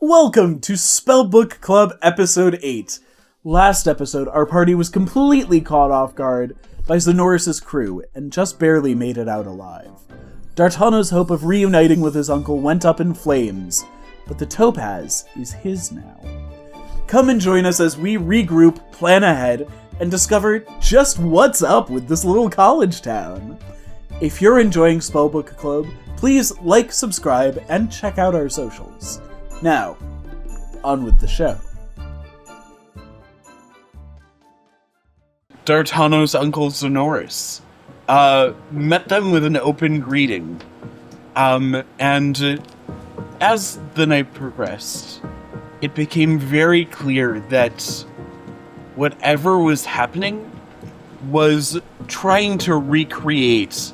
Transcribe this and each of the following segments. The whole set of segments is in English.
Welcome to Spellbook Club Episode 8. Last episode, our party was completely caught off guard by Xenoris' crew and just barely made it out alive. D'Artano's hope of reuniting with his uncle went up in flames, but the topaz is his now. Come and join us as we regroup, plan ahead, and discover just what's up with this little college town. If you're enjoying Spellbook Club, please like, subscribe, and check out our socials. Now, on with the show. D'Artano's uncle Xenoris met them with an open greeting. And as the night progressed, it became very clear that whatever was happening was trying to recreate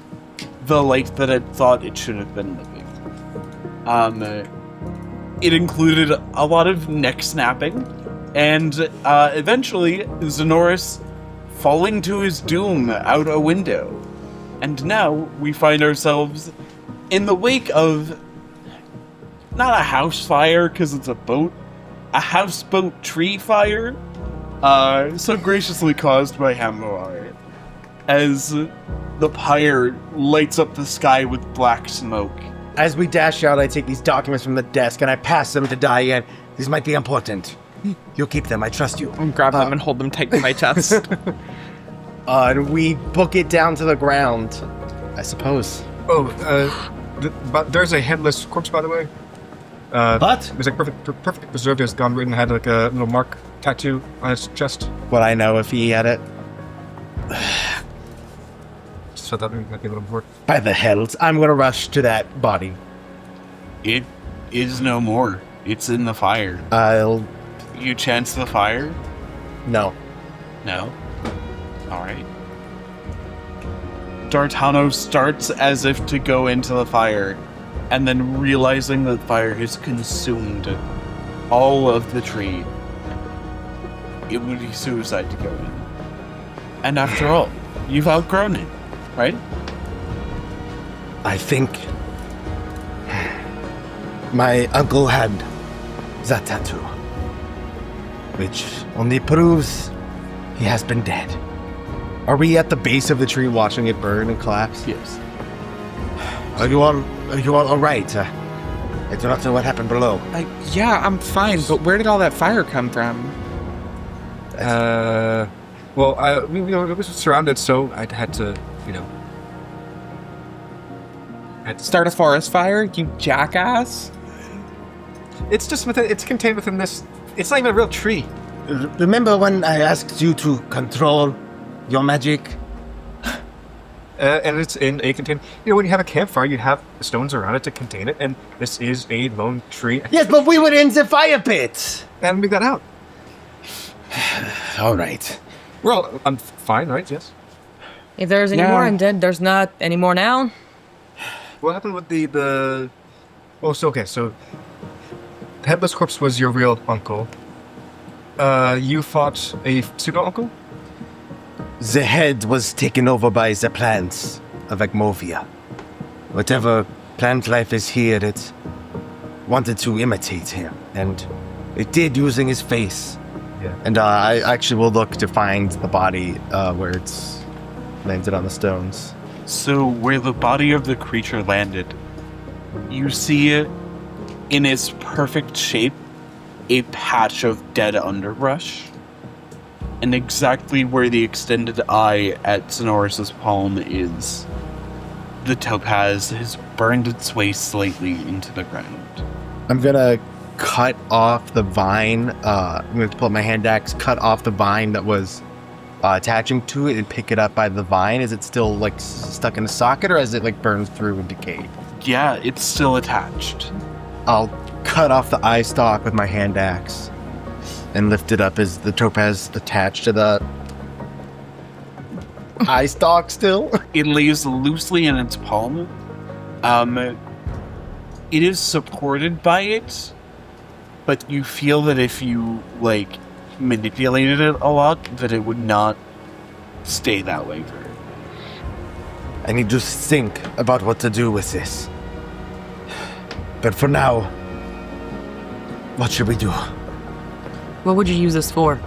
the light that it thought it should have been living. It included a lot of neck snapping, and eventually Xenoris falling to his doom out a window. And now we find ourselves in the wake of not a house fire because it's a boat, a houseboat tree fire, so graciously caused by Hamuar, as the pyre lights up the sky with black smoke. As we dash out, I take these documents from the desk and I pass them to Diane. These might be important. You'll keep them, I trust you. I'll grab them and hold them tight to my chest. And we book it down to the ground, I suppose. But there's a headless corpse, by the way. What? It was like perfectly preserved. It was gone written, had like a little mark tattoo on his chest. Would I know if he had it? So that might be a little more. By the hells, I'm gonna rush to that body. It is no more. It's in the fire. You chance the fire? No. No? Alright. D'Artano starts as if to go into the fire, and then realizing that fire has consumed all of the tree, it would be suicide to go in. And after all, you've outgrown it, right? I think my uncle had that tattoo, which only proves he has been dead. Are we at the base of the tree watching it burn and collapse? Yes. Are you all right? I do not know what happened below. Yeah, I'm fine, but where did all that fire come from? We was surrounded, so I had to, Start a forest fire, you jackass? It's just it's contained within this. It's not even a real tree. Remember when I asked you to control your magic? And it's in a container. When you have a campfire, you have stones around it to contain it, and this is a lone tree. Yes, but we were in the fire pit. And we got out. All right. Well, I'm fine, right? Yes. If there's any more undead, there's not any more now. What happened with the? Oh, so the headless corpse was your real uncle. You fought a pseudo uncle. The head was taken over by the plants of Agmovia. Whatever plant life is here, it wanted to imitate him, and it did using his face. Yeah. And I actually will look to find the body where it's landed on the stones. So where the body of the creature landed, you see it in its perfect shape, a patch of dead underbrush. And exactly where the extended eye at Xenoris' palm is, the topaz has burned its way slightly into the ground. I'm gonna cut off the vine. I'm gonna pull up my hand axe, cut off the vine that was attaching to it, and pick it up by the vine. Is it still like stuck in a socket, or has it like burned through and decayed? Yeah, it's still attached. I'll cut off the eye stalk with my hand axe and lift it up. Is the topaz attached to the eye stalk still? It lays loosely in its palm. It is supported by it, but you feel that if you, manipulated it a lot, that it would not stay that way for it. I need to think about what to do with this. But for now, What should we do? What would you use this for?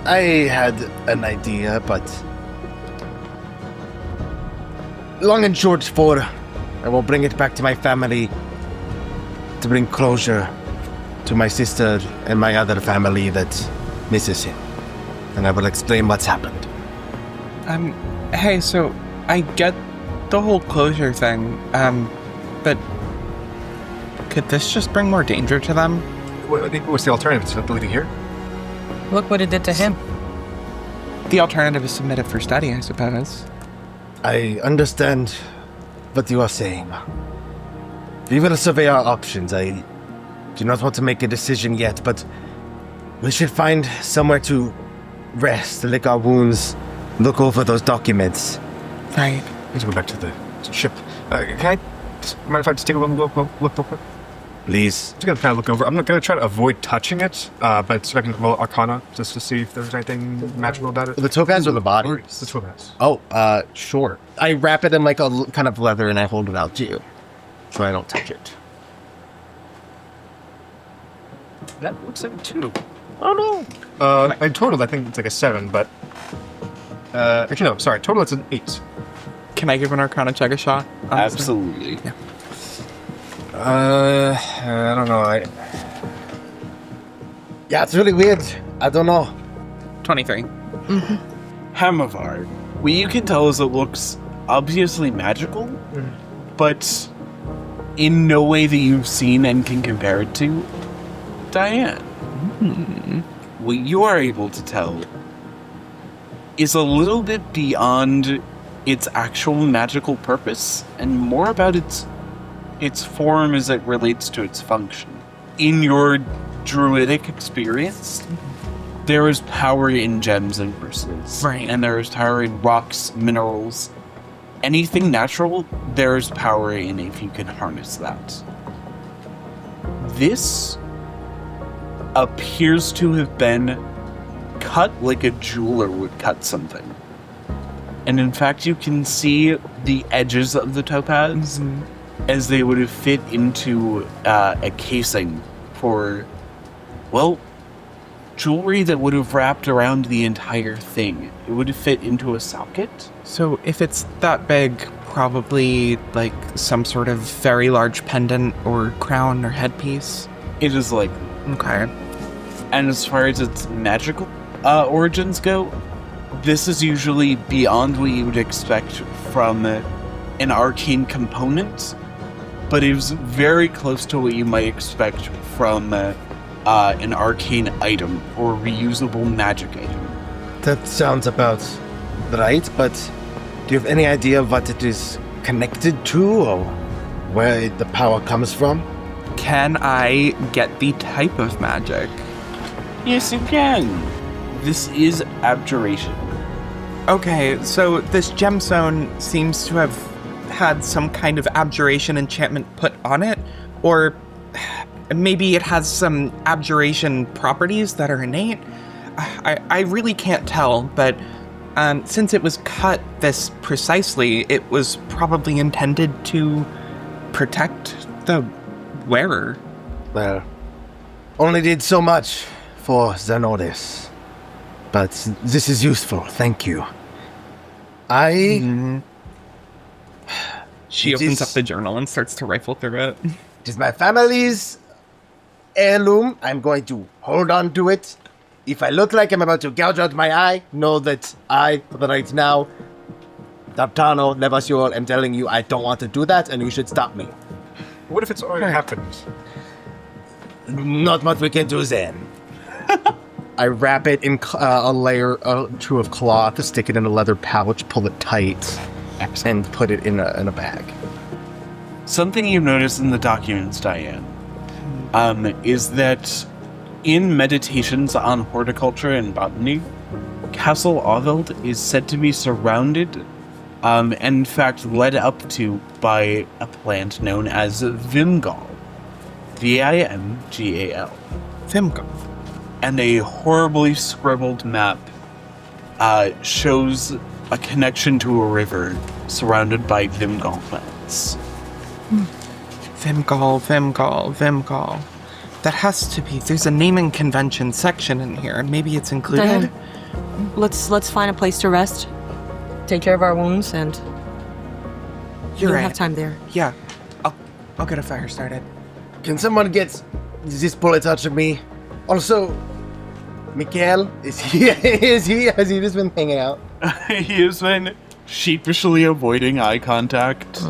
I had an idea, but long and short for, I will bring it back to my family to bring closure to my sister and my other family that misses him. And I will explain what's happened. Hey, so I get the whole closure thing, but could this just bring more danger to them? What's the alternative to leaving here? Look what it did to him. The alternative is submitted for study, I suppose. I understand what you are saying. We will survey our options. I do not want to make a decision yet, but we should find somewhere to rest, lick our wounds, look over those documents. Right. Let's go back to the ship. Can I mind if I just take a look real quick? Please. I'm just gonna kind of look over. I'm not gonna try to avoid touching it, but so I can roll Arcana just to see if there's anything magical about it. The topaz or the body? The topaz. Oh, sure. I wrap it in like a kind of leather and I hold it out to you, so I don't touch it. That looks like a 2. Oh no. In total, I think it's like a 7, but actually no, sorry. Total, it's an 8. Can I give an Arcana check a shot? Absolutely. Yeah. I don't know. Yeah, it's really weird. I don't know. 23. Hamavar. What you can tell is it looks obviously magical, but in no way that you've seen and can compare it to Diane. What you are able to tell is a little bit beyond its actual magical purpose and more about its form as it relates to its function. In your druidic experience, there is power in gems and crystals. Right. And there is power in rocks, minerals. Anything natural, there is power in if you can harness that. This appears to have been cut like a jeweler would cut something. And in fact, you can see the edges of the topaz as they would have fit into a casing for, well, jewelry that would have wrapped around the entire thing. It would have fit into a socket. So if it's that big, probably like some sort of very large pendant or crown or headpiece. It is like, Okay. and as far as its magical origins go, this is usually beyond what you would expect from an arcane component, but it was very close to what you might expect from an arcane item or reusable magic item. That sounds about right, but do you have any idea of what it is connected to or where the power comes from? Can I get the type of magic? Yes, you can. This is abjuration. Okay, so this gemstone seems to have had some kind of abjuration enchantment put on it, or maybe it has some abjuration properties that are innate. I really can't tell, but since it was cut this precisely, it was probably intended to protect the wearer. Well, only did so much for Xanodis, but this is useful, thank you. She It opens is- up the journal and starts to rifle through it. It is my family's heirloom. I'm going to hold on to it. If I look like I'm about to gouge out my eye, know that I, right now, D'Artano, Levasseur, am telling you I don't want to do that, and you should stop me. What if it's already happened? Not much we can do then. I wrap it in a layer or two of cloth, stick it in a leather pouch, pull it tight, and put it in a bag. Something you notice in the documents, Diane, is that in meditations on horticulture and botany, Castle Oveld is said to be surrounded, and in fact led up to by a plant known as Vimgal. Vimgal. Vimgal. And a horribly scribbled map shows a connection to a river surrounded by Vimgal plants. Vimgal. That has to be. There's a naming convention section in here. Maybe it's included. Then let's find a place to rest, take care of our wounds, and You're we'll right. have time there. Yeah, I'll get a fire started. Can someone get this bullet out of me? Also, Mikael, has he just been hanging out? He has been sheepishly avoiding eye contact.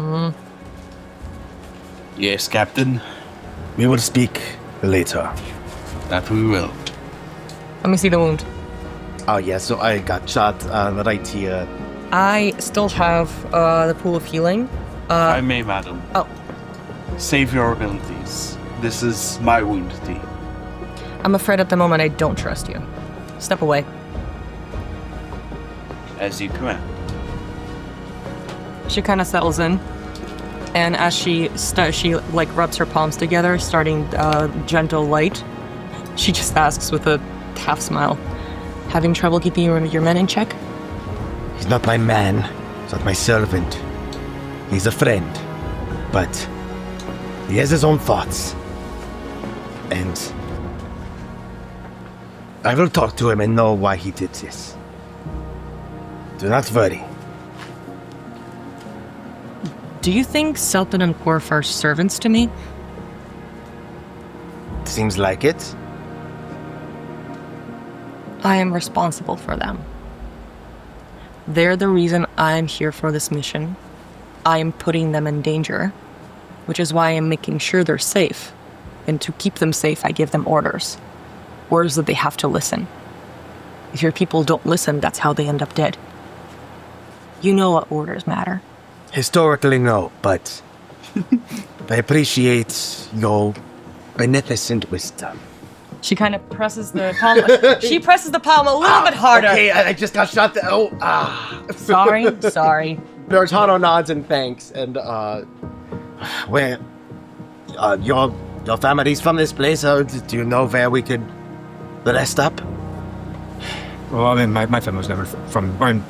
Yes, Captain. We will speak later. That we will. Let me see the wound. Oh yeah, so I got shot right here. I still have the pool of healing. I may, madam. Oh, Save your abilities. This is my wound tea. I'm afraid at the moment I don't trust you. Step away. As you command. She kind of settles in, and as she rubs her palms together, starting gentle light, she just asks with a half smile, "Having trouble keeping your men in check?" He's not my man. He's not my servant. He's a friend. But he has his own thoughts. And I will talk to him and know why he did this. Do not worry. Do you think Sultan and Korf are servants to me? Seems like it. I am responsible for them. They're the reason I'm here for this mission. I am putting them in danger, which is why I'm making sure they're safe. And to keep them safe, I give them orders. Orders that they have to listen. If your people don't listen, that's how they end up dead. You know what orders matter. Historically, no, but I appreciate your beneficent wisdom. She kind of presses the palm. She presses the palm a little bit harder. Okay, I just got shot. Sorry. Bertano nods and thanks, and where your family's from this place? Do you know where we could rest up? Well, I mean, my family's never from. I mean,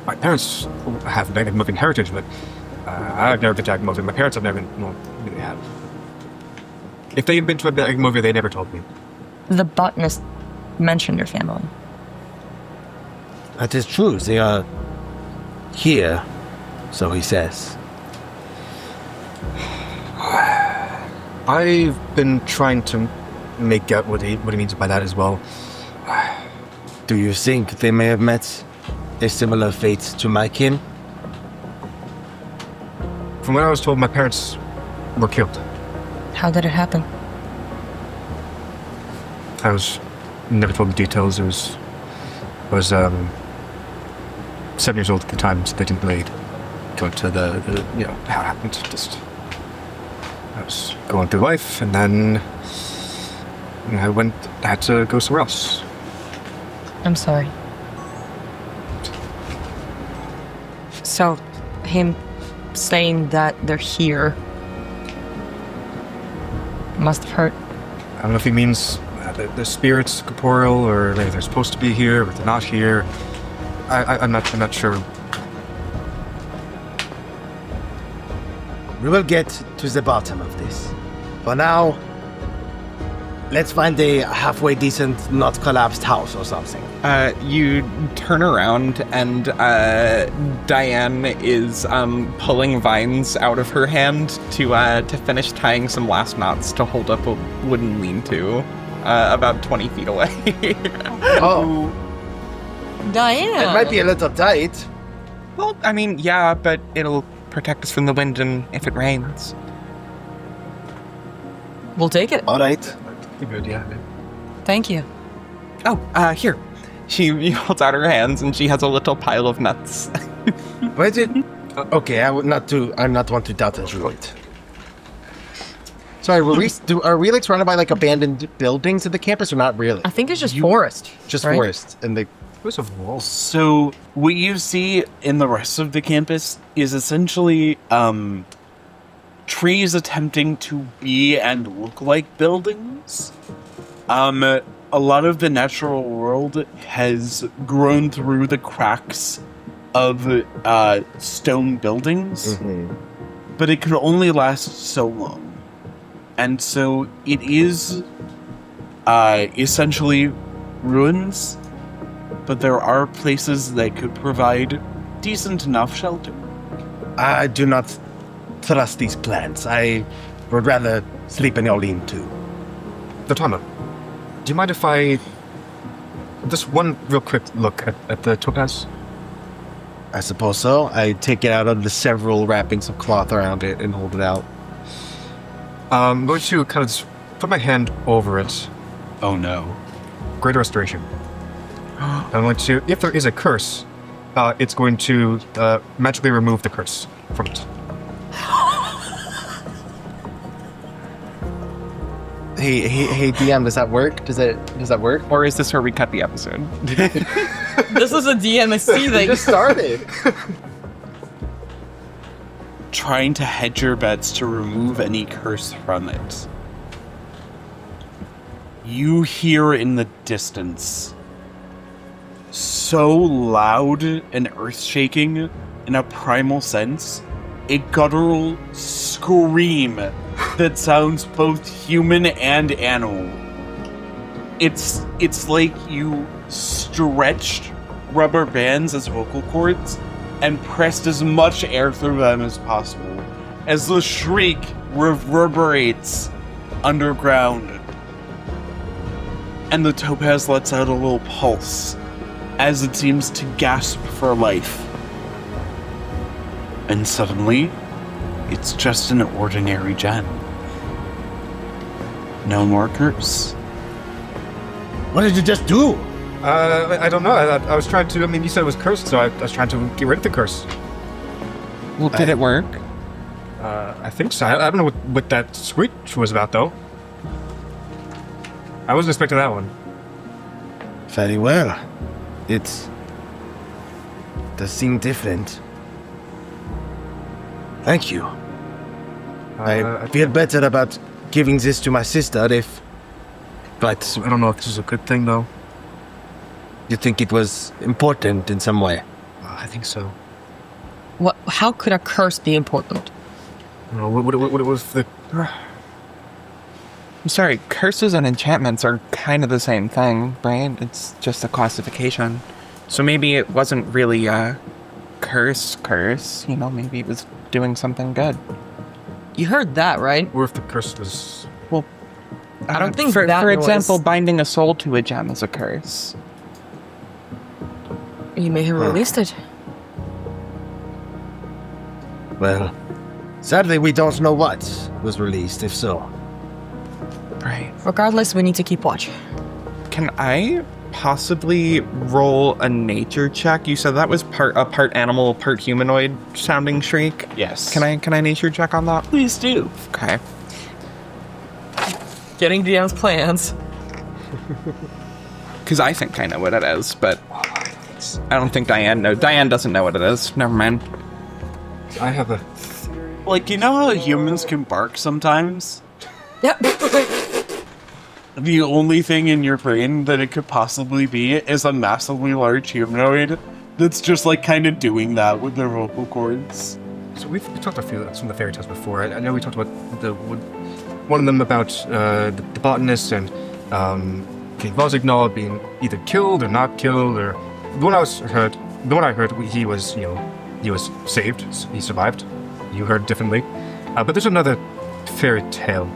my parents have Agmovian heritage, but I've never been to Agmovia. My parents have never, really have. If they had been to Agmovia, they never told me. The botanist mentioned your family. That is true. They are here, so he says. I've been trying to make out what he means by that as well. Do you think they may have met a similar fate to my kin? From what I was told, my parents were killed. How did it happen? I was never told the details. I was 7 years old at the time, so they didn't really go into the how it happened. Just I was going through life, and then I had to go somewhere else. I'm sorry. So, him saying that they're here must have hurt. I don't know if he means the spirits corporeal, or maybe they're supposed to be here, but they're not here. I'm not sure. We will get to the bottom of this. For now, let's find a halfway decent, not collapsed house or something. You turn around and Diane is pulling vines out of her hand to finish tying some last knots to hold up a wooden lean-to about 20 feet away. Oh, Diane! it might be a little tight. Well, I mean, yeah, but it'll protect us from the wind and if it rains. We'll take it. All right. Good, yeah. Thank you. Oh, here. She holds out her hands and she has a little pile of nuts. Wait it. Okay, I'm not one to doubt the droid. Sorry, are we like surrounded by like abandoned buildings at the campus or not really? I think it's just forest. Just right? forest and the. Where's a wall? So what you see in the rest of the campus is essentially trees attempting to be and look like buildings. A lot of the natural world has grown through the cracks of stone buildings, but it can only last so long. And so it is essentially ruins, but there are places that could provide decent enough shelter. I do not trust these plans. I would rather sleep in your lean-to. Dotama, do you mind if I... Just one real quick look at the topaz? I suppose so. I take it out of the several wrappings of cloth around it and hold it out. I'm going to kind of just put my hand over it. Oh no. Greater Restoration. I'm going to, if there is a curse, it's going to magically remove the curse from it. Hey, DM, does that work? Does that work? Or is this where we cut the episode? This is a DMSC thing. Just started. Trying to hedge your bets to remove any curse from it. You hear in the distance, so loud and earth-shaking in a primal sense, a guttural scream that sounds both human and animal. It's like you stretched rubber bands as vocal cords and pressed as much air through them as possible, as the shriek reverberates underground. And the topaz lets out a little pulse as it seems to gasp for life. And suddenly, it's just an ordinary gem. No more curse. What did you just do? I don't know. I was trying to... I mean, you said it was cursed, so I was trying to get rid of the curse. Well, did it work? I think so. I don't know what that screech was about, though. I wasn't expecting that one. Very well. It does seem different. Thank you. I feel better about giving this to my sister but I don't know if this is a good thing, though. you think it was important in some way. I think so. What? How could a curse be important? I don't know, what was the... I'm sorry, curses and enchantments are kind of the same thing, right? It's just a classification. So maybe it wasn't really a curse, you know, maybe it was doing something good. You heard that, right? Or if the curse was... Well, I don't think for that example, was- binding a soul to a gem is a curse. You may have released it. Well, sadly we don't know what was released, if so. Right. Regardless, we need to keep watch. Can I possibly roll a nature check? You said that was a part animal, part humanoid sounding shriek. Yes. Can I nature check on that? Please do. Okay. Getting DM's plans. Because I think I know what it is, but I don't think Diane knows. Diane doesn't know what it is. Never mind. I have a... Like, you know how humans can bark sometimes? Yep. The only thing in your brain that it could possibly be is a massively large humanoid that's just, like, kind of doing that with their vocal cords. So we've talked a few some of the fairy tales before. I know we talked about one of them about the botanist and King Vozignol being either killed or not killed, or the one I heard, he was saved, he survived. You heard differently, but there's another fairy tale.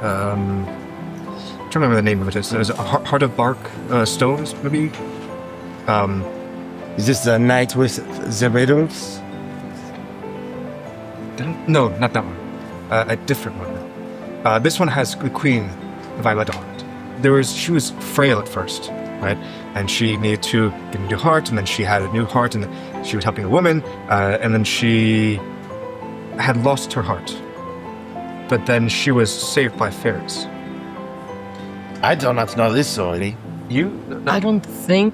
I'm trying to remember the name of it. It's a Heart of Bark Stones, maybe. Is this the night with the riddles? No, not that one. A different one. This one has the Queen Violet on it. She was frail at first, right? And she needed to get a new heart, and then she had a new heart, and she was helping a woman, and then she had lost her heart. But then she was saved by fairies. I do not know this story. You? I don't think...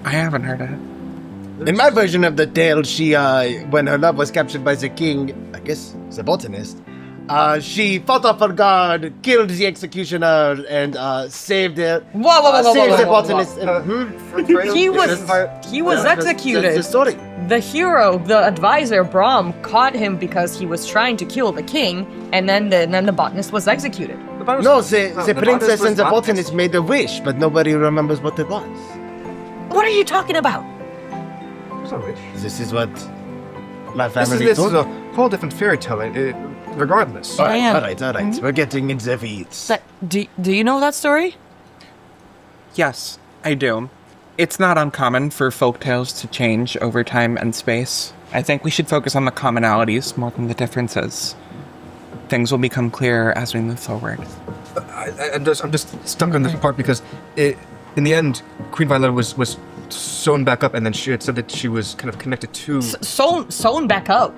I haven't heard it. In my version of the tale, she, when her love was captured by the king, I guess the botanist, She fought off her guard, killed the executioner, and saved it. Whoa, Saved the whoa. botanist. He was executed. That's the story. The hero, the advisor, Brahm, caught him because he was trying to kill the king, and then the botanist was executed. No, the princess and the botanist made a wish, but nobody remembers what it was. What are you talking about? This is what my This family is told a whole different fairy tale, regardless. All right, Diane. all right. We're getting into the weeds. Do you know that story? Yes, I do. It's not uncommon for folktales to change over time and space. I think we should focus on the commonalities more than the differences. Things will become clearer as we move forward. I'm just stuck on this part because in the end, Queen Violetta was sewn back up, and then she had said that she was kind of connected to Sewn back up,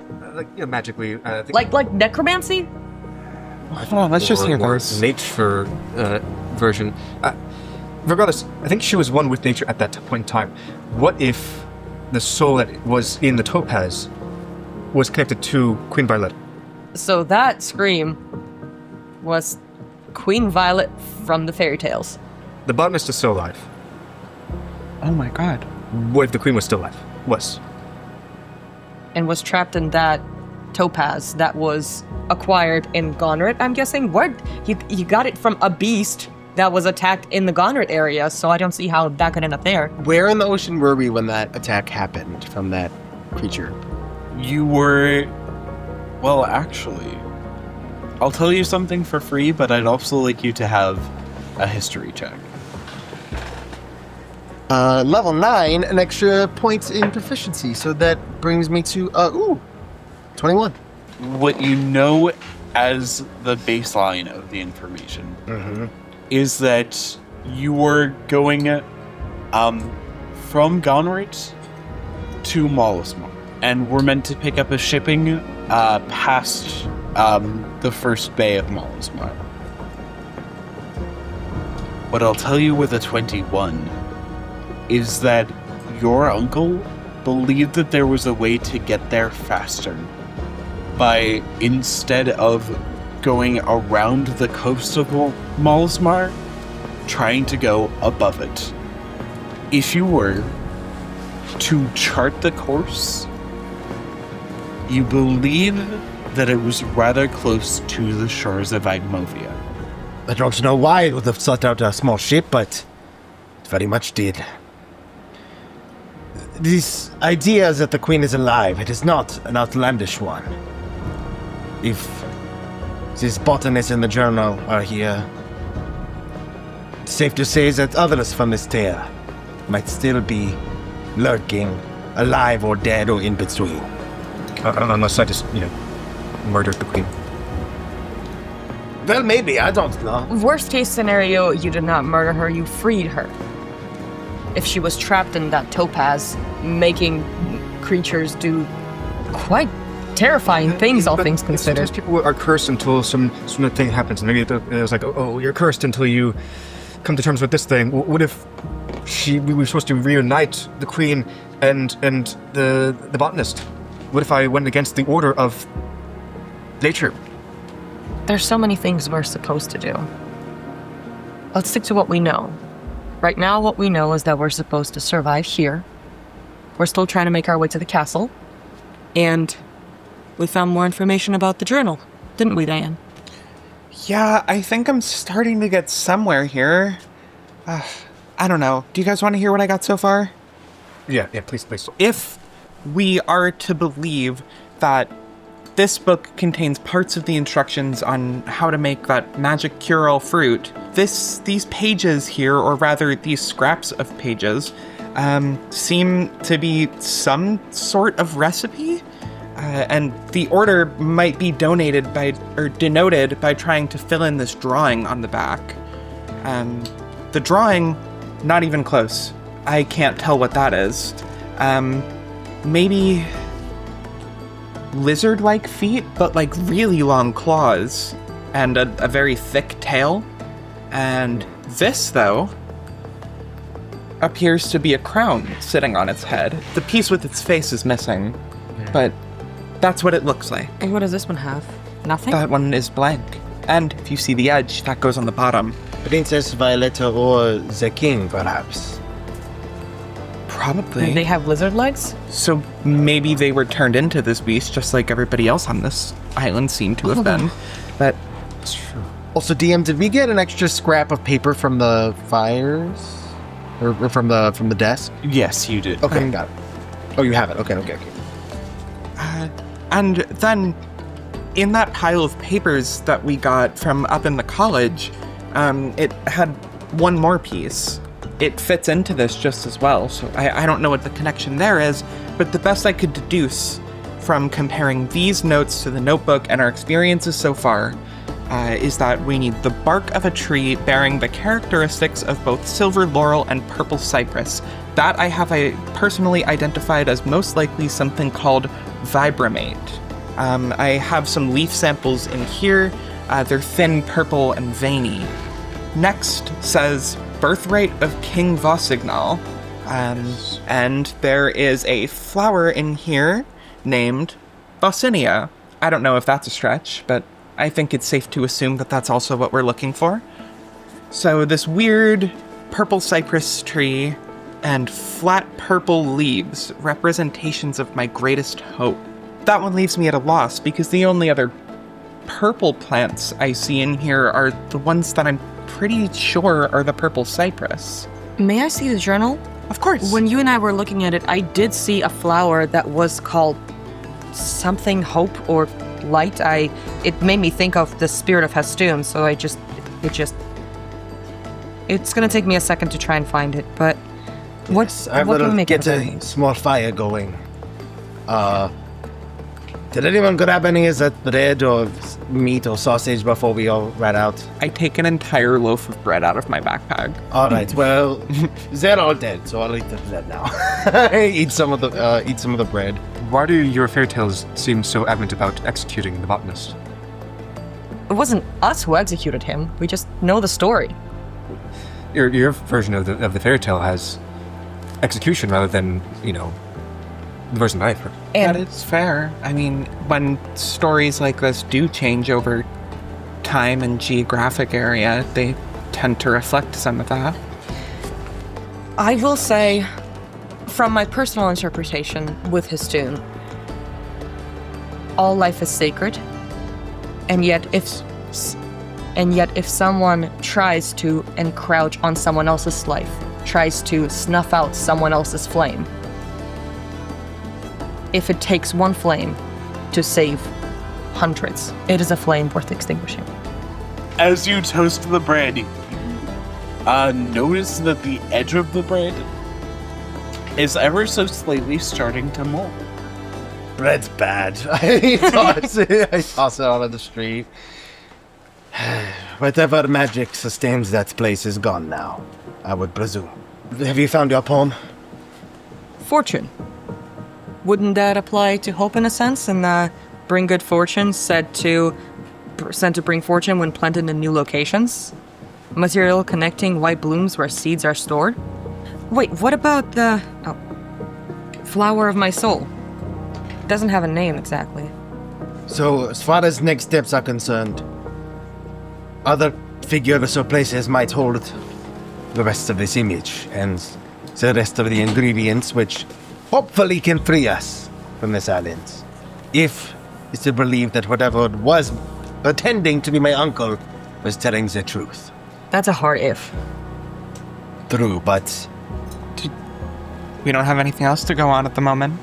magically. like necromancy. Hold on, let's just hear those. Nature version. Regardless, I think she was one with nature at that point in time. What if the soul that was in the topaz was connected to Queen Violetta? So that scream was Queen Violet from the fairy tales. The botanist is still alive. Oh my god. What if the queen was still alive? And was trapped in that topaz that was acquired in Gonrit, I'm guessing. What? You got it from a beast that was attacked in the Gonrit area, so I don't see how that could end up there. Where in the ocean were we when that attack happened from that creature? You were... Well, actually, I'll tell you something for free, but I'd also like you to have a history check. Level 9, an extra point in proficiency, so that brings me to, 21. What you know as the baseline of the information is that you were going from Gonrit to Mollismore, and were meant to pick up a shipping past the first bay of Mollismore. What I'll tell you with a 21 is that your uncle believed that there was a way to get there faster by, instead of going around the coast of Mollismore, trying to go above it. If you were to chart the course, you believe that it was rather close to the shores of Agmovia. I don't know why it would have sought out a small ship, but it very much did. This idea that the queen is alive, it is not an outlandish one. If this botanist in the journal are here, it's safe to say that others from this tale might still be lurking, alive or dead or in between. Unless I just, murdered the queen. Well, maybe, I don't know. Worst case scenario, you did not murder her, you freed her. If she was trapped in that topaz, making creatures do quite terrifying things, all things considered. Sometimes people are cursed until some thing happens, and maybe it was like, oh, you're cursed until you come to terms with this thing. What if we were supposed to reunite the queen and the botanist? What if I went against the order of nature? There's so many things we're supposed to do. Let's stick to what we know. Right now, what we know is that we're supposed to survive here. We're still trying to make our way to the castle. And we found more information about the journal, didn't we, Diane? Yeah, I think I'm starting to get somewhere here. I don't know. Do you guys want to hear what I got so far? Yeah, please. If we are to believe that this book contains parts of the instructions on how to make that magic cure-all fruit, these pages here, or rather these scraps of pages, seem to be some sort of recipe, and the order might be denoted by trying to fill in this drawing on the back. The drawing, not even close. I can't tell what that is. Maybe lizard-like feet, but like really long claws, and a very thick tail. And this, though, appears to be a crown sitting on its head. The piece with its face is missing, but that's what it looks like. And what does this one have? Nothing? That one is blank. And if you see the edge, that goes on the bottom. Princess Violetta or the king, perhaps. Probably. Do they have lizard legs? So maybe they were turned into this beast, just like everybody else on this island seemed to have been. But It's true. Also, DM, did we get an extra scrap of paper from the fires? Or from the desk? Yes, you did. Okay, got it. Oh, you have it. Okay. and then in that pile of papers that we got from up in the college, it had one more piece. It fits into this just as well, so I don't know what the connection there is, but the best I could deduce from comparing these notes to the notebook and our experiences so far is that we need the bark of a tree bearing the characteristics of both silver laurel and purple cypress. That I have personally identified as most likely something called vibramate. I have some leaf samples in here. They're thin, purple, and veiny. Next says Birthright of King Vossignol. And there is a flower in here named Vossinia. I don't know if that's a stretch, but I think it's safe to assume that that's also what we're looking for. So this weird purple cypress tree and flat purple leaves, representations of my greatest hope. That one leaves me at a loss because the only other purple plants I see in here are the ones that I'm pretty sure are the purple cypress. May I see the journal? Of course. When you and I were looking at it, I did see a flower that was called something hope or light. It made me think of the spirit of Hastoon, so it's gonna take me a second to try and find it, but what I can we will make get of a it? small fire going. Did anyone grab any of that bread or meat or sausage before we all ran out? I take an entire loaf of bread out of my backpack. All right. Well, they're all dead, so I'll eat the bread now. eat some of the bread. Why do your fairy tales seem so adamant about executing the botanist? It wasn't us who executed him. We just know the story. Your version of the fairy tale has execution rather than, the version that I've heard. That is fair. I mean, when stories like this do change over time and geographic area, they tend to reflect some of that. I will say, from my personal interpretation with Hastoon, all life is sacred, and yet if someone tries to encroach on someone else's life, tries to snuff out someone else's flame, if it takes one flame to save hundreds, it is a flame worth extinguishing. As you toast the bread, you notice that the edge of the bread is ever so slightly starting to mold. Bread's bad. I toss it out of the street. Whatever magic sustains that place is gone now, I would presume. Have you found your poem? Fortune. Wouldn't that apply to hope in a sense? And bring good fortune sent to bring fortune when planted in new locations? Material connecting white blooms where seeds are stored? Wait, what about the flower of my soul? Doesn't have a name exactly. So, as far as next steps are concerned, other figures or places might hold the rest of this image and the rest of the ingredients, which hopefully can free us from this island. If it's to believe that whatever was pretending to be my uncle was telling the truth. That's a hard if. True, but We don't have anything else to go on at the moment.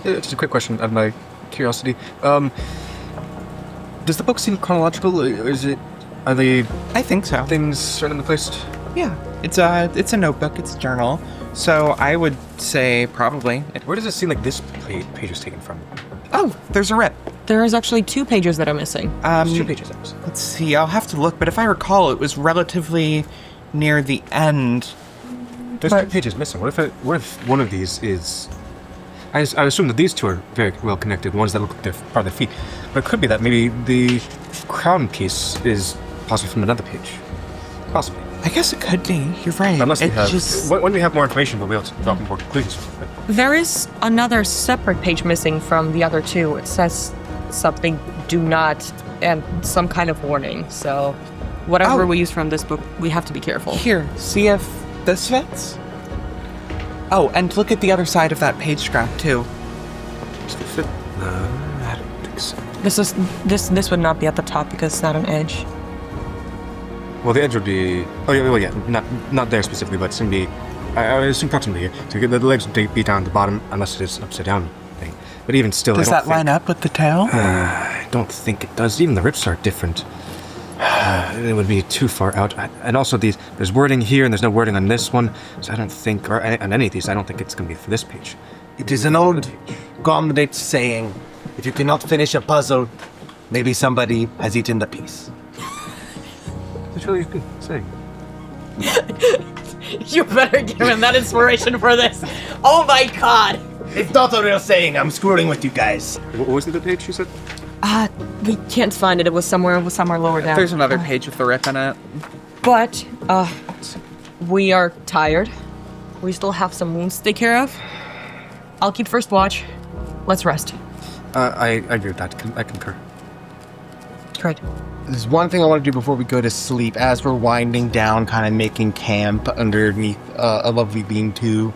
Just a quick question out of my curiosity. Does the book seem chronological? Are they I think so. things randomly placed? Yeah, it's a notebook, it's a journal. So I would say probably. Where does it seem like this page is taken from? Oh, there's a rip. There is actually 2 pages that are missing. There's 2 pages. Let's see, I'll have to look, but if I recall, it was relatively near the end. There's 2 pages missing. What if one of these is... I assume that these 2 are very well connected, ones that look like they're part of the feet. But it could be that maybe the crown piece is possibly from another page. Possibly. I guess it could be. You're right. Unless we It have... just- When we have more information, we'll be able to draw more conclusions. There is another separate page missing from the other 2. It says something do not, and some kind of warning. So whatever we use from this book, we have to be careful. Here, see if this fits. Oh, and look at the other side of that page scrap too. Does it fit? No, I don't think so. This would not be at the top because it's not an edge. Well, the edge would be. Oh yeah, well yeah, not there specifically, but it's gonna be. I assume proximity here. So the legs would be down at the bottom, unless it is an upside down thing. But even still, Does that line up with the tail? I don't think it does. Even the rips are different. It would be too far out. And also, there's wording here, and there's no wording on this one. So I don't think, or on any of these, I don't think it's going to be for this page. It is an old comrade saying, if you cannot finish a puzzle, maybe somebody has eaten the piece. It's really good saying. You better give him that inspiration for this. Oh my god. It's not a real saying. I'm screwing with you guys. What was the page you said? We can't find it. It was somewhere lower down. There's another page with the rip in it. But, we are tired. We still have some wounds to take care of. I'll keep first watch. Let's rest. I agree with that. I concur. Great. There's one thing I want to do before we go to sleep. As we're winding down, kind of making camp underneath a lovely lean-to,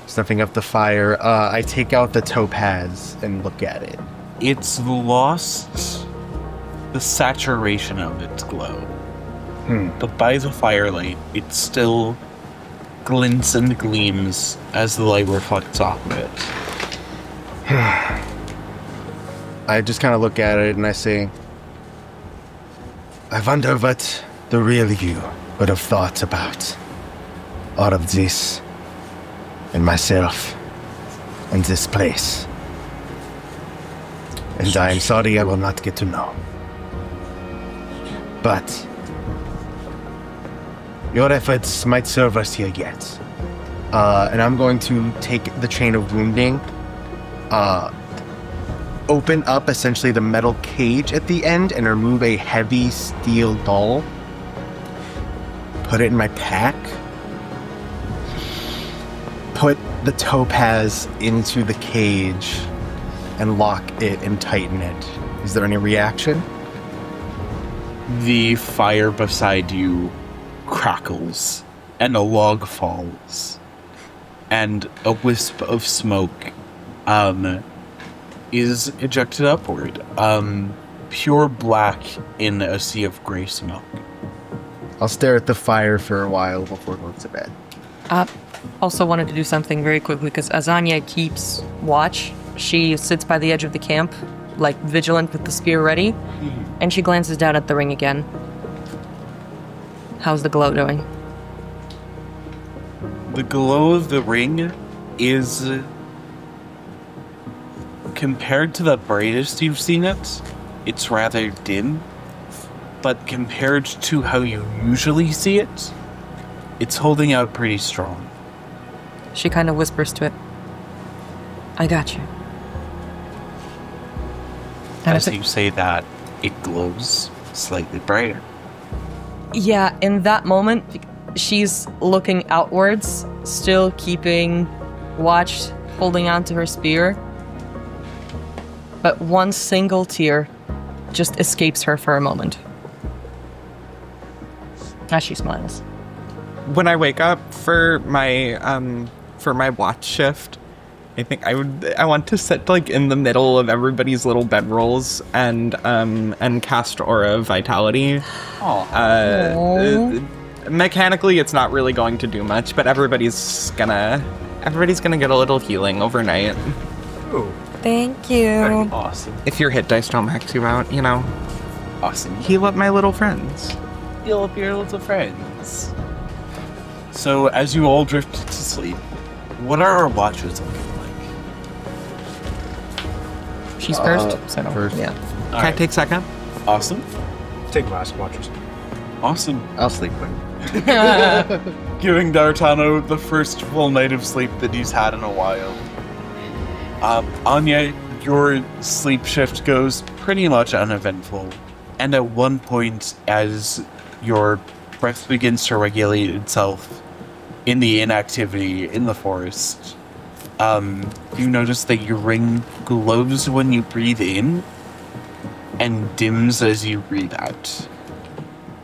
snuffing up the fire, I take out the topaz and look at it. It's lost the saturation of its glow. But by the firelight, it still glints and gleams as the light reflects off of it. I just kind of look at it and I say, I wonder what the real you would have thought about all of this, and myself, and this place. And I am sorry I will not get to know. But your efforts might serve us here yet. and I'm going to take the chain of wounding, open up essentially the metal cage at the end and remove a heavy steel doll. Put it in my pack. Put the topaz into the cage and lock it and tighten it. Is there any reaction? The fire beside you crackles, and a log falls, and a wisp of smoke is ejected upward. Pure black in a sea of gray smoke. I'll stare at the fire for a while before going to bed. Also wanted to do something very quickly because Azania keeps watch. She sits by the edge of the camp, like vigilant with the spear ready, and she glances down at the ring again. How's the glow doing? The glow of the ring is, compared to the brightest you've seen it, it's rather dim. But compared to how you usually see it, it's holding out pretty strong. She kind of whispers to it, I got you. And As you say that, it glows slightly brighter. Yeah, in that moment, she's looking outwards, still keeping watch, holding on to her spear. But one single tear just escapes her for a moment. As she smiles. When I wake up for my watch shift, I think I want to sit like in the middle of everybody's little bedrolls and cast Aura of Vitality. Mechanically, it's not really going to do much, but everybody's gonna get a little healing overnight. Oh, Thank you. awesome. If your hit dice don't max you out, Awesome. heal up my little friends. Heal up your little friends. So, as you all drift to sleep, what are our watches looking like? She's first. First. Yeah. Can I take second? Awesome. Take last watchers. Awesome. I'll sleep with. Giving D'Artano the first full night of sleep that he's had in a while. Anya, your sleep shift goes pretty much uneventful. And at one point, as your breath begins to regulate itself in the inactivity in the forest, you notice that your ring glows when you breathe in, and dims as you breathe out.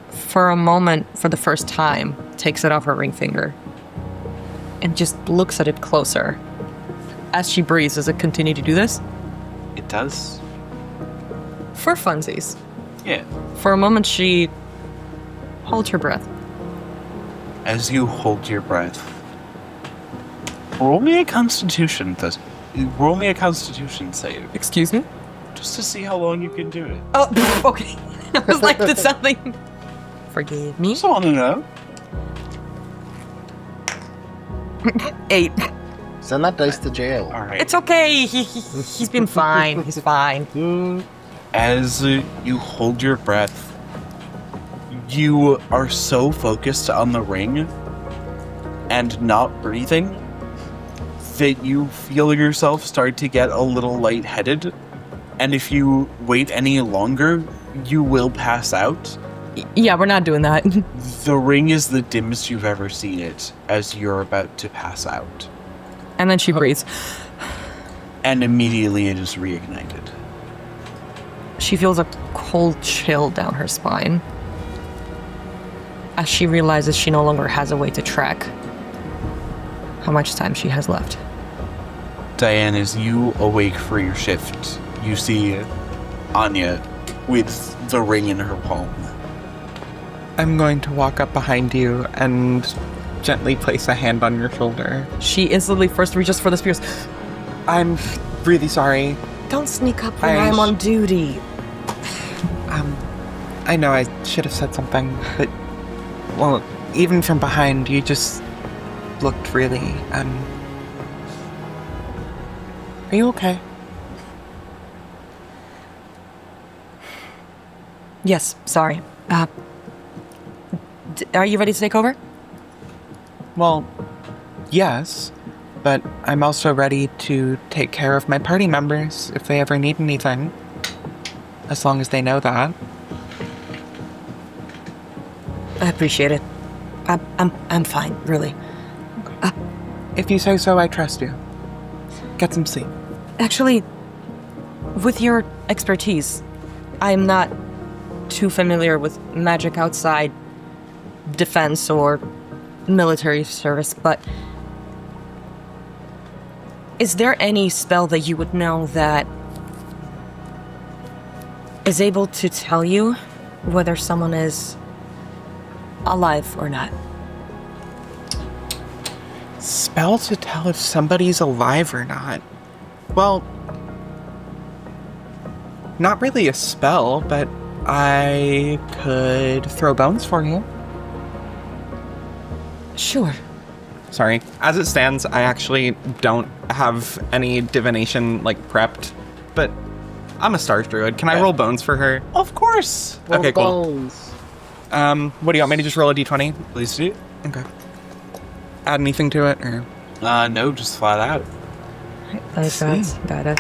For a moment, for the first time, takes it off her ring finger and just looks at it closer. As she breathes, does it continue to do this? It does? For funsies. Yeah. For a moment, she holds her breath. As you hold your breath, roll me a constitution save. Excuse me? Just to see how long you can do it. Oh, okay. I was like, did something... Forgive me. Just want to know. 8. Send that dice to jail. All right. It's okay. He's been fine. He's fine. As you hold your breath, you are so focused on the ring and not breathing that you feel yourself start to get a little lightheaded. And if you wait any longer, you will pass out. Yeah, we're not doing that. The ring is the dimmest you've ever seen it as you're about to pass out. And then she breathes. And immediately it is reignited. She feels a cold chill down her spine as she realizes she no longer has a way to track how much time she has left. Diane, as you awake for your shift, you see Anya with the ring in her palm. I'm going to walk up behind you and gently place a hand on your shoulder. She instantly first reaches for the spears. I'm really sorry. Don't sneak up when I'm on duty. I know I should have said something, but, well, even from behind, you just looked really, Are you okay? Yes, sorry. Are you ready to take over? Well, yes, but I'm also ready to take care of my party members if they ever need anything. As long as they know that. I appreciate it. I'm fine, really. If you say so, I trust you. Get some sleep. Actually, with your expertise, I'm not too familiar with magic outside defense or military service, but is there any spell that you would know that is able to tell you whether someone is alive or not? Spell to tell if somebody's alive or not. Well, not really a spell, but I could throw bones for you. Sure. Sorry. As it stands, I actually don't have any divination, prepped, but I'm a star druid. Can I roll bones for her? Of course. Okay, cool. What do you want me to just roll a d20? Please do. Okay. Add anything to it, or? No, just flat out. Got it.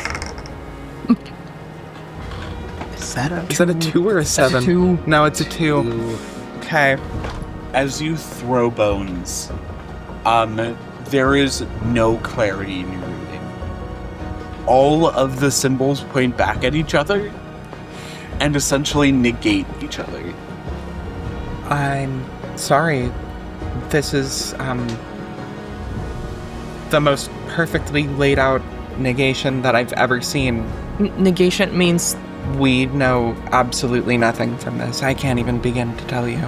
Is that a 2 or a 7? It's a 2. No, it's a 2. Okay. As you throw bones, there is no clarity in your reading. All of the symbols point back at each other and essentially negate each other. I'm sorry. This is, the most perfectly laid out negation that I've ever seen. Negation means... We know absolutely nothing from this. I can't even begin to tell you.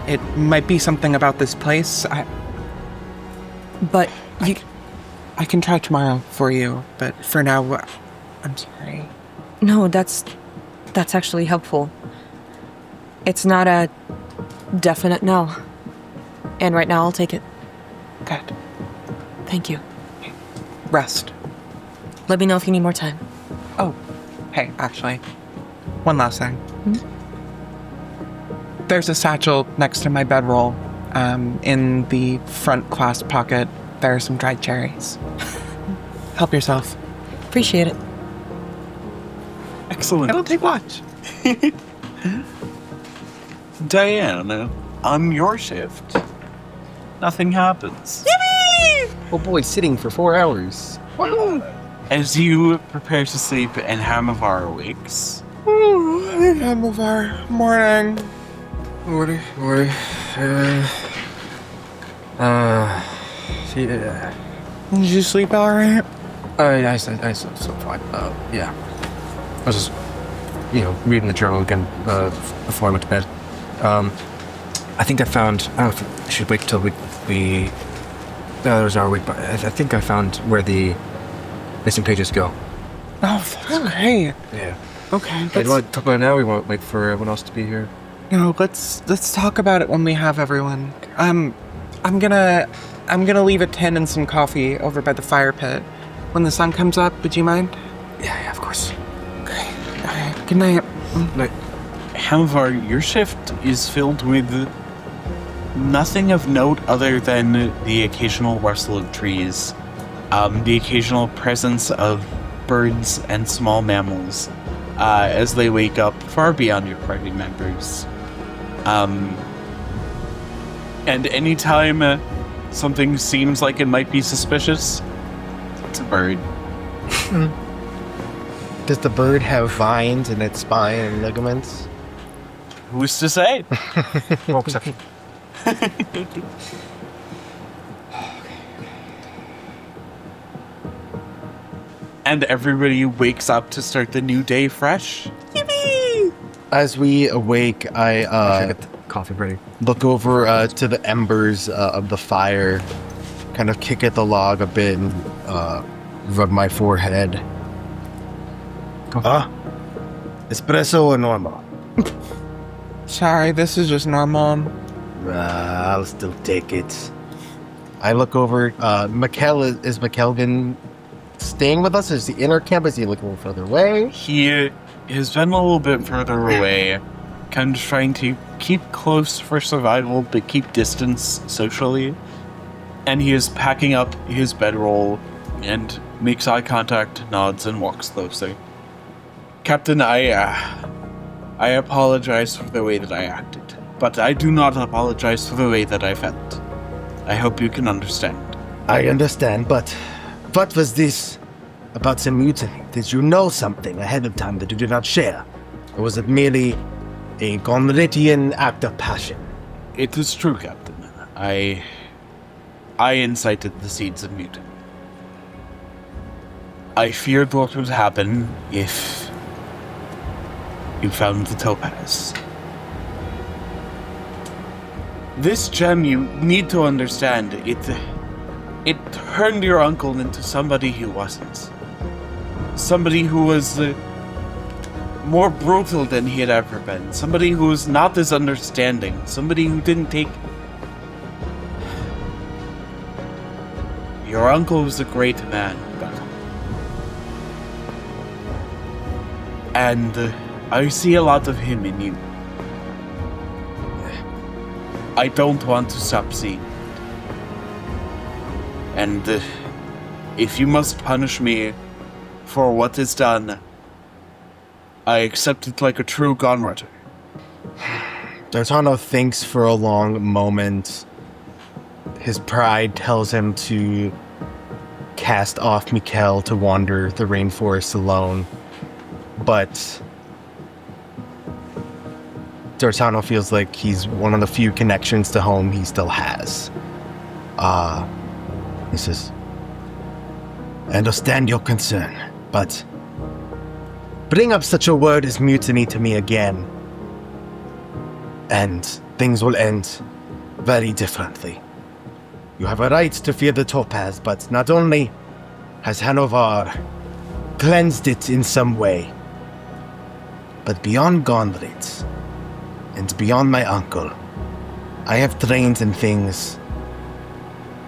It might be something about this place. But you... I can try tomorrow for you, but for now, I'm sorry. No, that's actually helpful. It's not a definite no. And right now, I'll take it. Good. Thank you. Rest. Let me know if you need more time. Oh, hey, actually, one last thing. There's a satchel next to my bedroll. In the front clasp pocket, there are some dried cherries. Help yourself. Appreciate it. Excellent. It'll take watch. Diane, on your shift, nothing happens. Oh boy, sitting for 4 hours. As you prepare to sleep and Hamavar awakes, Agmovia. Morning. Morning. Yeah. Did you sleep all right? I slept fine. Yeah. I was just, reading the journal again before I went to bed. I think I found. I don't know if I should wait till we. That was our week, but I think I found where the missing pages go. Oh, that's great. Yeah. Okay. Do you want to talk about it now? Or we want to wait for everyone else to be here. Let's talk about it when we have everyone. I'm gonna leave a tin and some coffee over by the fire pit. When the sun comes up, would you mind? Yeah, of course. Okay. All right. Good night. Night. However, your shift is filled with nothing of note other than the occasional rustle of trees, the occasional presence of birds and small mammals as they wake up far beyond your party members. And anytime something seems like it might be suspicious, it's a bird. Does the bird have vines in its spine and ligaments? Who's to say? Roll perception. And everybody wakes up to start the new day fresh. Yippee! As we awake, I I get the coffee ready. look over to the embers of the fire, kind of kick at the log a bit, and rub my forehead. Espresso or normal? Sorry, this is just normal. I'll still take it. I look over. Mikkel, is Mikkel been staying with us? Is he in our camp? Is he looking a little further away? He has been a little bit further away, kind of trying to keep close for survival, but keep distance socially. And he is packing up his bedroll and makes eye contact, nods, and walks closer. Captain, I apologize for the way that I acted, but I do not apologize for the way that I felt. I hope you can understand. I understand, but what was this about the mutiny? Did you know something ahead of time that you did not share? Or was it merely a Gondretian act of passion? It is true, Captain. I incited the seeds of mutiny. I feared what would happen if you found the topaz. This gem, you need to understand, it turned your uncle into somebody who wasn't. Somebody who was more brutal than he had ever been. Somebody who was not as understanding. Somebody who didn't take... Your uncle was a great man, but... And I see a lot of him in you. I don't want to stop seeing it. And if you must punish me for what is done, I accept it like a true Gonrutter. D'Artano thinks for a long moment. His pride tells him to cast off Mikkel to wander the rainforest alone. But D'Artano feels like he's one of the few connections to home he still has. He says, I understand your concern, but bring up such a word as mutiny to me again, and things will end very differently. You have a right to fear the topaz, but not only has Hanovar cleansed it in some way, but beyond Gondrit and beyond my uncle, I have trained in things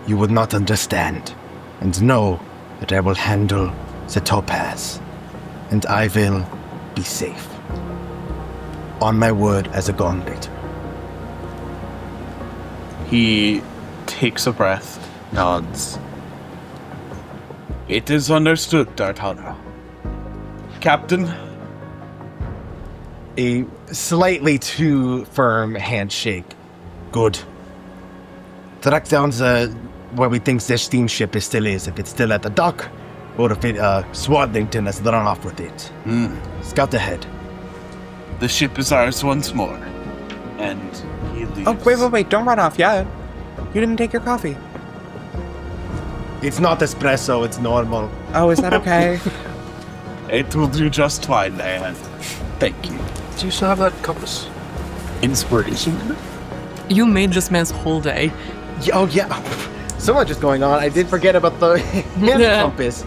you would not understand, and know that I will handle the topaz, and I will be safe. On my word as a Gondrit. He takes a breath, nods. It is understood, D'Artano. Captain? a slightly too firm handshake. Good. Track down where we think the steamship still is, if it's still at the dock, or if Swadlington has run off with it. Scout ahead. The ship is ours once more. And he leaves. Oh, wait, don't run off yet. You didn't take your coffee. It's not espresso, it's normal. Oh, is that okay? It will do just fine, Diane. Thank you. Do you still have that compass? Inspiration? You made this man's whole day. Oh, yeah. So much is going on. I did forget about the hand compass.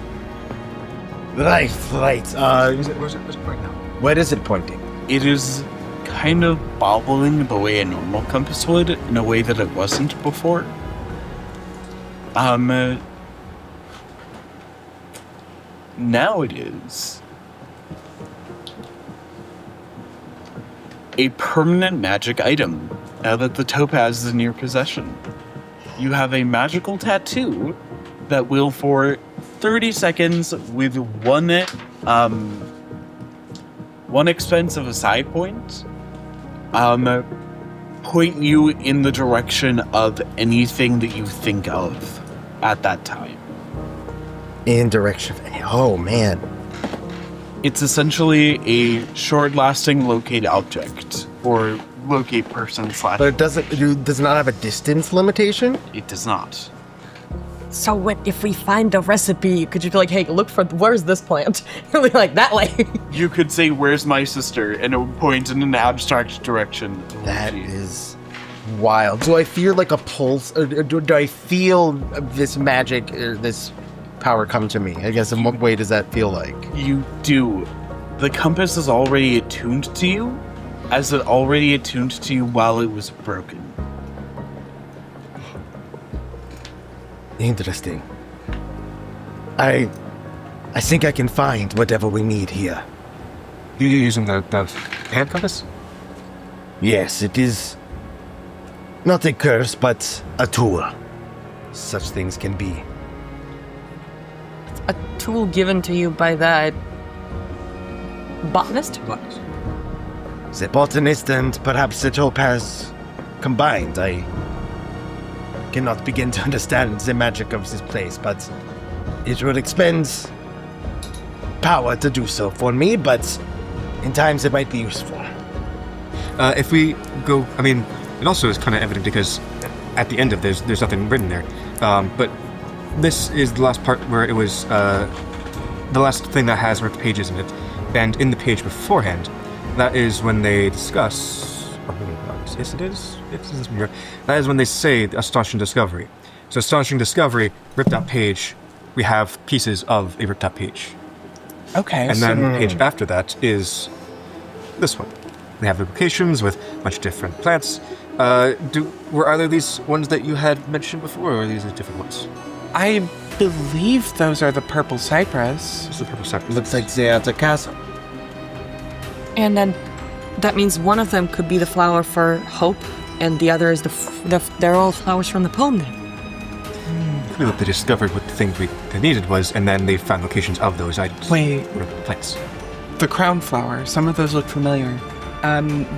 Right. Where's it right now? Where is it pointing? It is kind of bobbling the way a normal compass would, in a way that it wasn't before. Now it is a permanent magic item, now that the topaz is in your possession. You have a magical tattoo that will, for 30 seconds, with one expense of a side point, point you in the direction of anything that you think of at that time. In direction. Oh, man. It's essentially a short-lasting locate object, or locate person / But does it not have a distance limitation? It does not. So what if we find a recipe? Could you be like, hey, look for where's this plant? You'll be like, that way. You could say, "Where's my sister?" and it would point in an abstract direction. That is wild. Do I feel like a pulse? Or do I feel this magic, or this power come to me? I guess in what way does that feel like? You do. The compass is already attuned to you, as it already attuned to you while it was broken. Interesting. I think I can find whatever we need here. You using the hand compass? Yes, it is not a curse, but a tool. Such things can be. A tool given to you by that botanist? The botanist and perhaps the topaz combined. I cannot begin to understand the magic of this place, but it will expend power to do so for me, but in times it might be useful. If we go, I mean, it also is kind of evident because at the end of this, there's nothing written there. But this is the last part where it was the last thing that has ripped pages in it, and in the page beforehand, that is when they discuss. Yes, it is. That is when they say the astonishing discovery. So, astonishing discovery, ripped out page. We have pieces of a ripped out page. Okay. And then the page after that is this one. They have locations with a bunch of different plants. Were either these ones that you had mentioned before, or are these different ones? I believe those are the purple cypress. This is the purple cypress. Looks like they are the castle. And then that means one of them could be the flower for hope, and the other is they're all flowers from the poem then. Could be what they discovered what the things they needed was, and then they found locations of those items. Wait. Or plants. The crown flower. Some of those look familiar.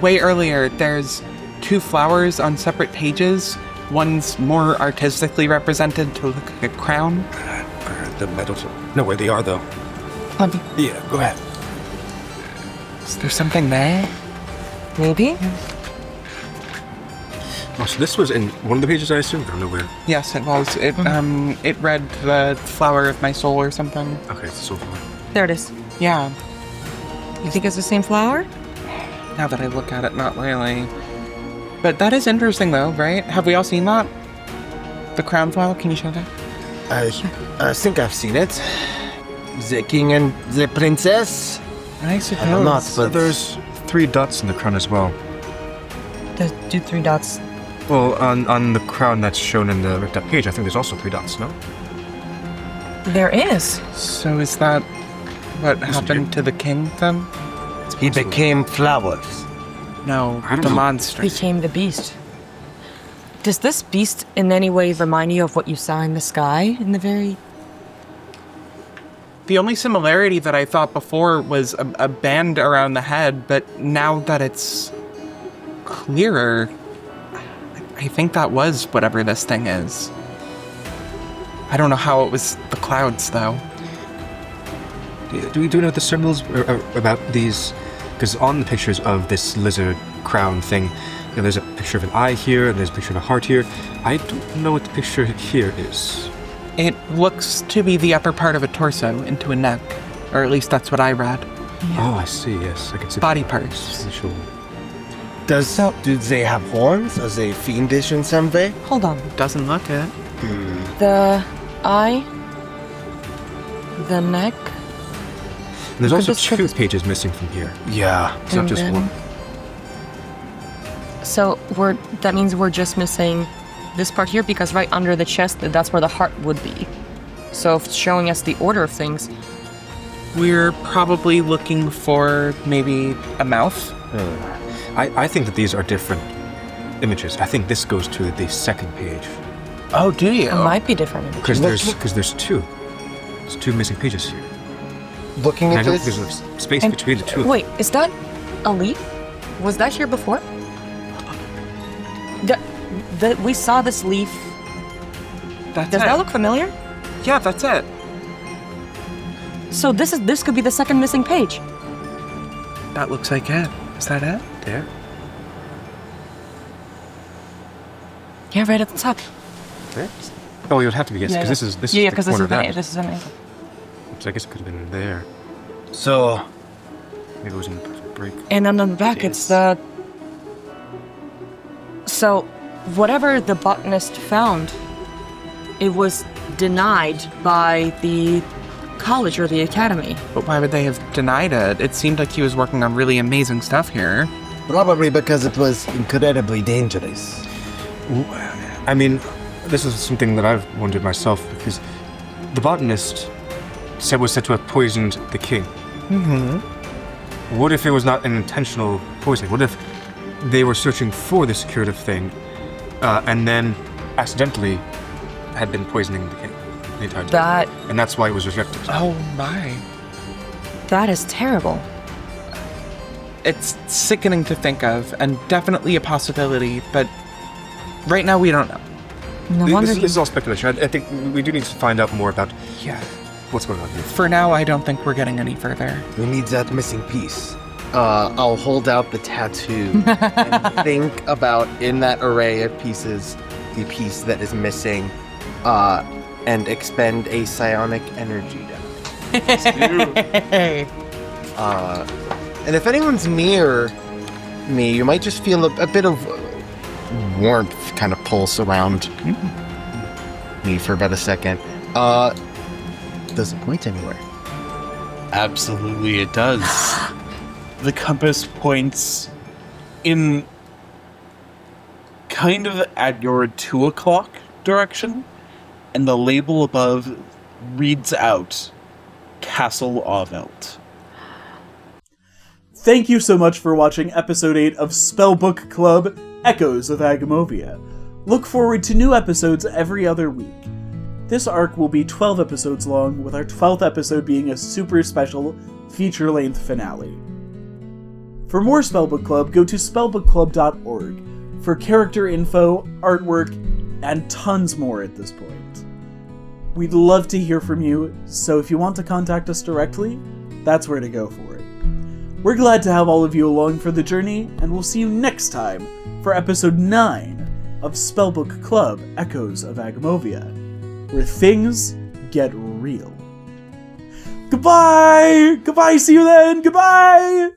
Way earlier, there's 2 flowers on separate pages. One's more artistically represented to look like a crown. The medals. Know where they are, though. Yeah, go ahead. Is there something there? Maybe? Oh, so this was in one of the pages, I assume? I don't know where. Yes, it was. It read the flower of my soul or something. Okay, it's so far. There it is. Yeah. You think it's the same flower? Now that I look at it, not really. But that is interesting, though, right? Have we all seen that? The crown flower? Can you show that? I think I've seen it. The king and the princess? I suppose. I don't know, So but there's 3 dots in the crown as well. Do 3 dots. Well, on the crown that's shown in the ripped up page, I think there's also 3 dots, no? There is. So is that what happened to the king, then? he became flowers. No, I don't the know. monster. Became the beast. Does this beast in any way remind you of what you saw in the sky in the very... The only similarity that I thought before was a band around the head, but now that it's clearer, I think that was whatever this thing is. I don't know how it was the clouds, though. Do we know what the symbols are about these Because on the pictures of this lizard crown thing, there's a picture of an eye here, and there's a picture of a heart here. I don't know what the picture here is. It looks to be the upper part of a torso into a neck, or at least that's what I read. Oh, I see. Yes, I can see Body parts. Facial. Do they have horns? Are they fiendish in some way? Hold on. Doesn't look it. The eye, the neck. And there's also just check 2 this- pages missing from here. Yeah. It's not And just then- one. So that means we're just missing this part here because right under the chest, that's where the heart would be. So if it's showing us the order of things, We're probably looking for maybe a mouth. I think that these are different images. I think this goes to the second page. Oh, do you? it might be different. Because there's 2. There's 2 missing pages here. Looking And I at don't this, think there's a space And- between the 2 of them. Wait, is that a leaf? Was that here before? We saw this leaf. That's Does it. that look familiar? Yeah, that's it. So this could be the second missing page. That looks like it. Is that it? There? Yeah, right at the top. There? Oh, it would have to be, yes, because this is Yeah, the because this corner is of that. this is an angle. So I guess it could have been there. so Maybe it was in the break. And then on the back, it's the. So, whatever the botanist found, it was denied by the college or the academy. But why would they have denied it? It seemed like he was working on really amazing stuff here. probably because it was incredibly dangerous. I mean, this is something that I've wondered myself, because the botanist was said to have poisoned the king. What if it was not an intentional poisoning? What if they were searching for this curative thing, and then accidentally had been poisoning the king the entire time? And that's why it was rejected. Oh my. That is terrible. It's sickening to think of, and definitely a possibility, but right now we don't know. No wonder This is all speculation. I think we do need to find out more about what's going on here. For now, I don't think we're getting any further. We need that missing piece. I'll hold out the tattoo and think about, in that array of pieces, the piece that is missing, and expend a psionic energy die. And if anyone's near me, you might just feel a bit of warmth kind of pulse around me for about a second. Doesn't point anywhere. Absolutely, it does. The compass points in kind of at your 2 o'clock direction, and the label above reads out Castle Avelt. Thank you so much for watching episode 8 of Spellbook Club, Echoes of Agmovia. Look forward to new episodes every other week. This arc will be 12 episodes long, with our 12th episode being a super special feature-length finale. For more Spellbook Club, go to spellbookclub.org for character info, artwork, and tons more at this point. We'd love to hear from you, so if you want to contact us directly, that's where to go for it. We're glad to have all of you along for the journey, and we'll see you next time for episode 9 of Spellbook Club, Echoes of Agmovia, where things get real. Goodbye! Goodbye, see you then! Goodbye!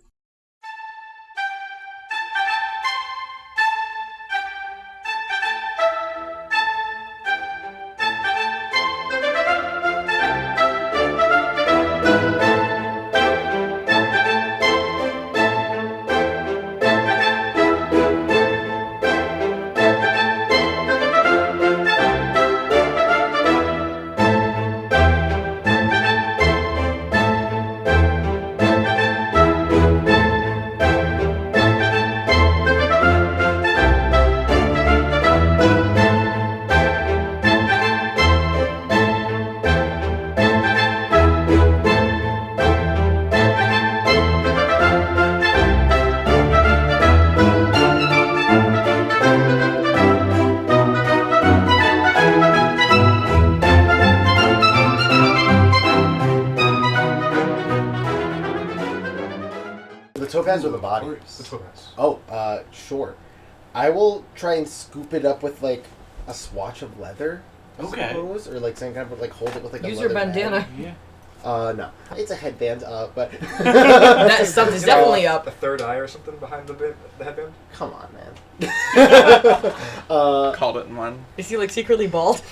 topaz or the body? The topaz. Oh, sure. I will try and scoop it up with like a swatch of leather. I suppose, or like some kind of like hold it with like Use a your leather bandana. bag. No, it's a headband. But That stuff is definitely up. A third eye or something behind the headband. Come on, man. Called it in one. Is he like secretly bald?